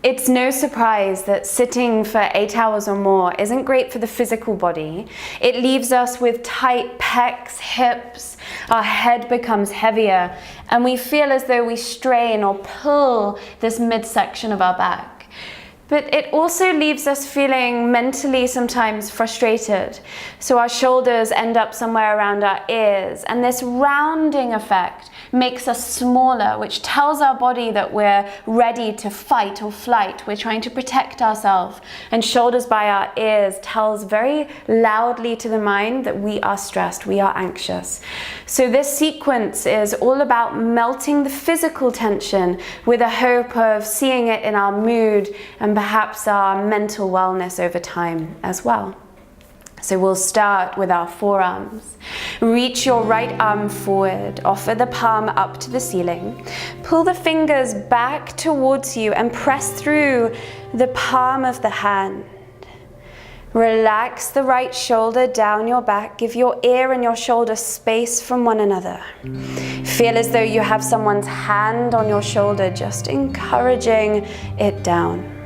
It's no surprise that sitting for 8 hours or more isn't great for the physical body. It leaves us with tight pecs, hips, our head becomes heavier, and we feel as though we strain or pull this midsection of our back. But it also leaves us feeling mentally sometimes frustrated. So our shoulders end up somewhere around our ears, and this rounding effect makes us smaller, which tells our body that we're ready to fight or flight. We're trying to protect ourselves. And shoulders by our ears tells very loudly to the mind that we are stressed, we are anxious. So this sequence is all about melting the physical tension with a hope of seeing it in our mood and perhaps our mental wellness over time as well. So we'll start with our forearms. Reach your right arm forward, offer the palm up to the ceiling. Pull the fingers back towards you and press through the palm of the hand. Relax the right shoulder down your back. Give your ear and your shoulder space from one another. Feel as though you have someone's hand on your shoulder, just encouraging it down.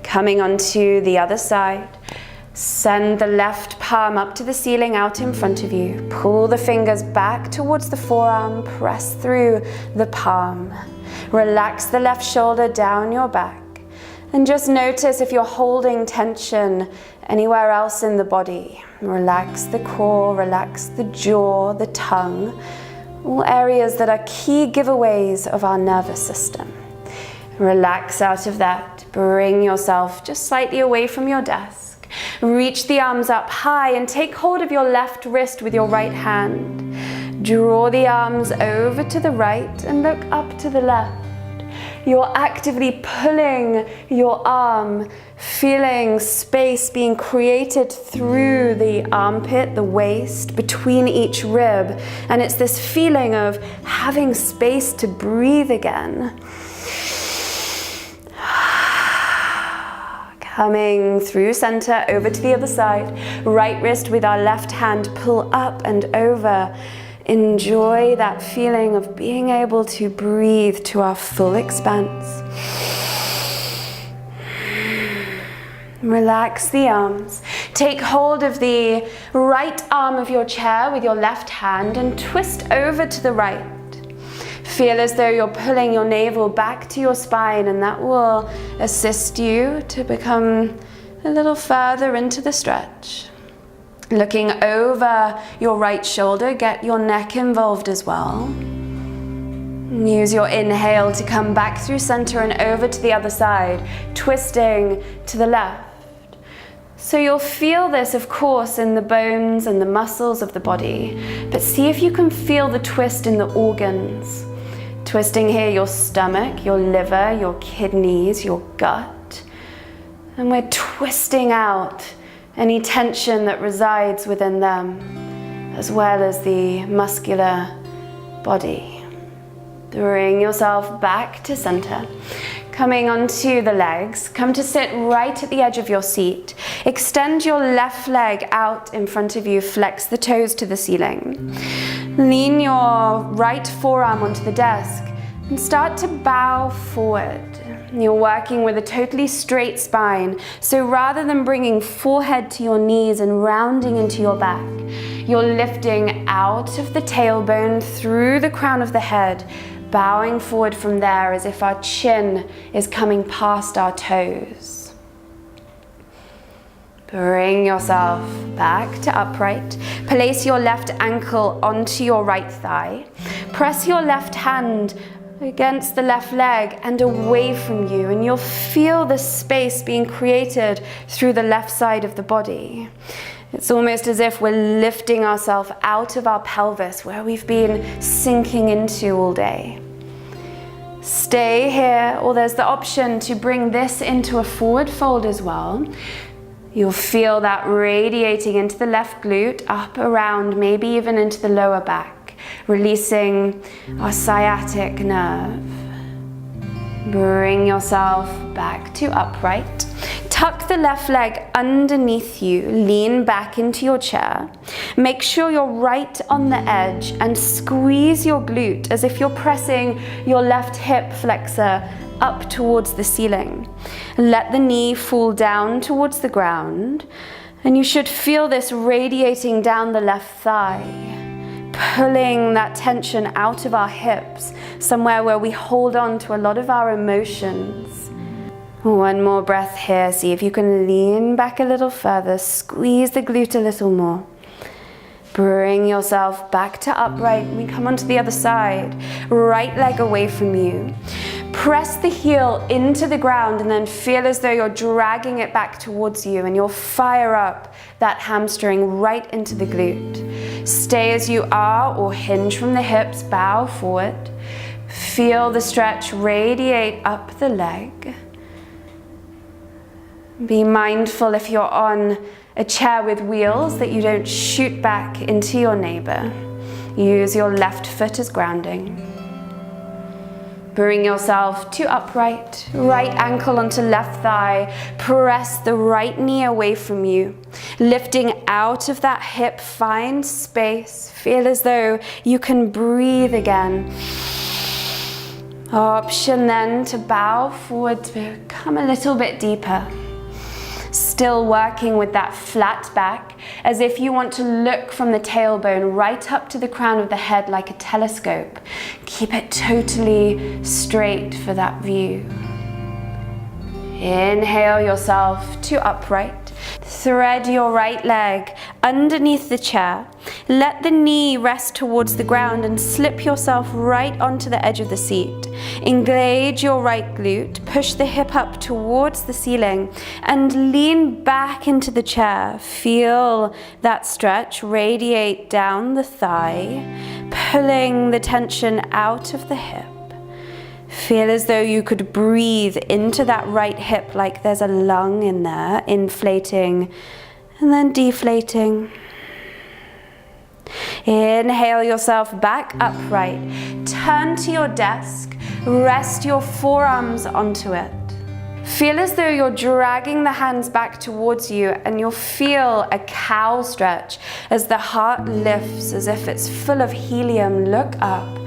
Coming onto the other side. Send the left palm up to the ceiling out in front of you. Pull the fingers back towards the forearm. Press through the palm. Relax the left shoulder down your back. And just notice if you're holding tension anywhere else in the body. Relax the core, relax the jaw, the tongue. All areas that are key giveaways of our nervous system. Relax out of that. Bring yourself just slightly away from your desk. Reach the arms up high and take hold of your left wrist with your right hand. Draw the arms over to the right and look up to the left. You're actively pulling your arm, feeling space being created through the armpit, the waist, between each rib. And it's this feeling of having space to breathe again. Coming through center, over to the other side. Right wrist with our left hand, pull up and over. Enjoy that feeling of being able to breathe to our full expanse. Relax the arms. Take hold of the right arm of your chair with your left hand and twist over to the right. Feel as though you're pulling your navel back to your spine, and that will assist you to become a little further into the stretch. Looking over your right shoulder, get your neck involved as well. Use your inhale to come back through center and over to the other side, twisting to the left. So you'll feel this, of course, in the bones and the muscles of the body, but see if you can feel the twist in the organs. Twisting here your stomach, your liver, your kidneys, your gut. And we're twisting out any tension that resides within them, as well as the muscular body. Bring yourself back to center. Coming onto the legs, come to sit right at the edge of your seat. Extend your left leg out in front of you, flex the toes to the ceiling. Lean your right forearm onto the desk and start to bow forward. You're working with a totally straight spine, so rather than bringing forehead to your knees and rounding into your back, you're lifting out of the tailbone through the crown of the head, bowing forward from there as if our chin is coming past our toes. Bring yourself back to upright. Place your left ankle onto your right thigh. Press your left hand against the left leg and away from you, and you'll feel the space being created through the left side of the body. It's almost as if we're lifting ourselves out of our pelvis where we've been sinking into all day. Stay here, or there's the option to bring this into a forward fold as well. You'll feel that radiating into the left glute, up around, maybe even into the lower back, releasing our sciatic nerve. Bring yourself back to upright. Tuck the left leg underneath you, lean back into your chair. Make sure you're right on the edge and squeeze your glute as if you're pressing your left hip flexor up towards the ceiling. Let the knee fall down towards the ground, and you should feel this radiating down the left thigh, pulling that tension out of our hips, somewhere where we hold on to a lot of our emotions. One more breath here. See if you can lean back a little further, squeeze the glute a little more. Bring yourself back to upright. We come onto the other side. Right leg away from you. Press the heel into the ground and then feel as though you're dragging it back towards you, and you'll fire up that hamstring right into the glute. Stay as you are or hinge from the hips, bow forward. Feel the stretch radiate up the leg. Be mindful if you're on a chair with wheels that you don't shoot back into your neighbor. Use your left foot as grounding. Bring yourself to upright, right ankle onto left thigh. Press the right knee away from you. Lifting out of that hip, find space. Feel as though you can breathe again. Option then to bow forward, to come a little bit deeper. Still working with that flat back, as if you want to look from the tailbone right up to the crown of the head like a telescope. Keep it totally straight for that view. Inhale yourself to upright. Thread your right leg underneath the chair. Let the knee rest towards the ground and slip yourself right onto the edge of the seat. Engage your right glute, push the hip up towards the ceiling and lean back into the chair. Feel that stretch radiate down the thigh, pulling the tension out of the hip. Feel as though you could breathe into that right hip like there's a lung in there, inflating and then deflating. Inhale yourself back upright. Turn to your desk. Rest your forearms onto it. Feel as though you're dragging the hands back towards you, and you'll feel a cow stretch as the heart lifts as if it's full of helium. Look up.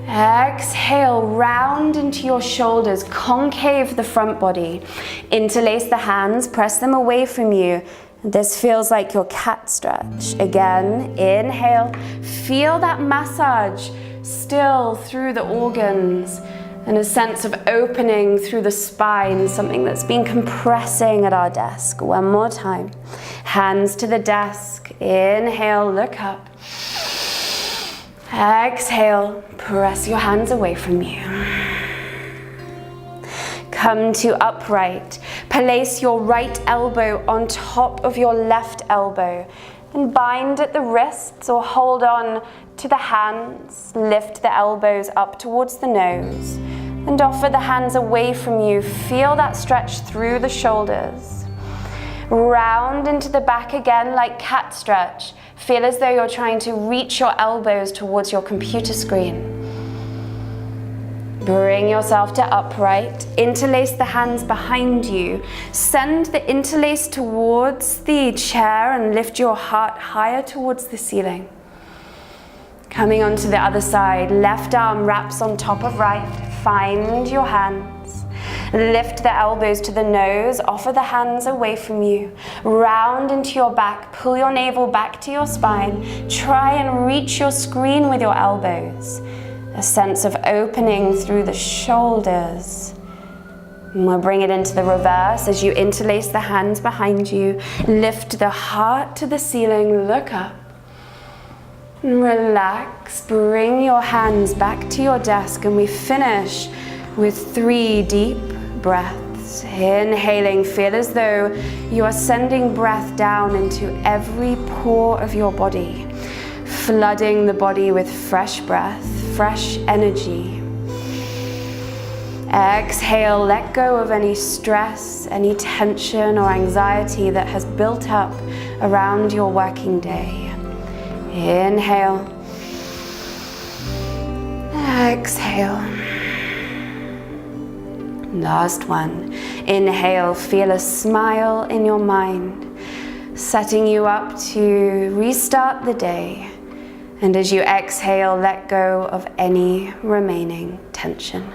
Exhale, round into your shoulders, concave the front body. Interlace the hands, press them away from you. This feels like your cat stretch. Again, inhale, feel that massage still through the organs and a sense of opening through the spine, something that's been compressing at our desk. One more time. Hands to the desk. Inhale, look up. Exhale, press your hands away from you. Come to upright. Place your right elbow on top of your left elbow and bind at the wrists or hold on to the hands. Lift the elbows up towards the nose and offer the hands away from you. Feel that stretch through the shoulders. Round into the back again like cat stretch. Feel as though you're trying to reach your elbows towards your computer screen. Bring yourself to upright. Interlace the hands behind you. Send the interlace towards the chair and lift your heart higher towards the ceiling. Coming onto the other side, left arm wraps on top of right. Find your hands. Lift the elbows to the nose, offer the hands away from you. Round into your back, pull your navel back to your spine. Try and reach your screen with your elbows. A sense of opening through the shoulders. And we'll bring it into the reverse as you interlace the hands behind you. Lift the heart to the ceiling, look up. Relax, bring your hands back to your desk, and we finish with 3 deep breaths. Inhaling, feel as though you are sending breath down into every pore of your body, flooding the body with fresh breath, fresh energy. Exhale, let go of any stress, any tension or anxiety that has built up around your working day. Inhale. Exhale. Last one. Inhale, feel a smile in your mind, setting you up to restart the day. And as you exhale, let go of any remaining tension.